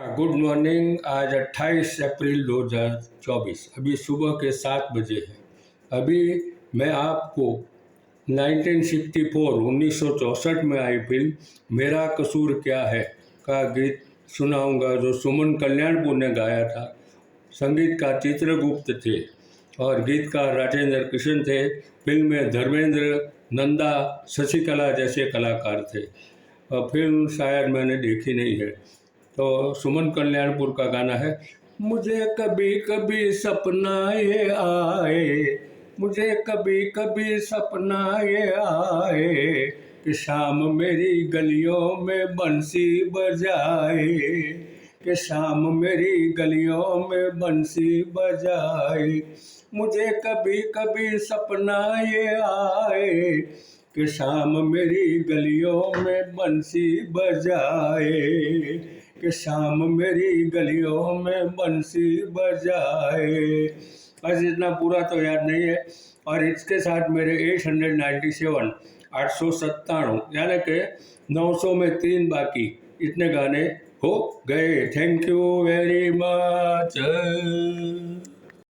Good morning. आज 28 अप्रैल 2024 अभी सुबह के 7 बजे है। अभी मैं आपको 1964 में आई फिल्म मेरा कसूर क्या है का गीत सुनाऊंगा, जो सुमन कल्याणपुर ने गाया था। संगीतकार चित्रगुप्त थे और गीतकार राजेंद्र कृष्ण थे। फिल्म में धर्मेंद्र, नंदा, शशिकला जैसे कलाकार थे। फिल्म शायद मैंने देखी नहीं है। तो सुमन कल्याणपुर का गाना है, मुझे कभी कभी सपना ये आए, मुझे कभी कभी सपना ये आए कि शाम मेरी गलियों में बंसी बजाए, कि शाम मेरी गलियों में बंसी बजाए। मुझे कभी कभी सपना ये आए कि शाम मेरी गलियों में बंसी बजाए, कि शाम मेरी गलियों में बंसी बजाए। बस इतना पूरा तो याद नहीं है। और इसके साथ मेरे 897 897 यानी कि 900 में 3 बाकी, इतने गाने हो गए। Thank you very much.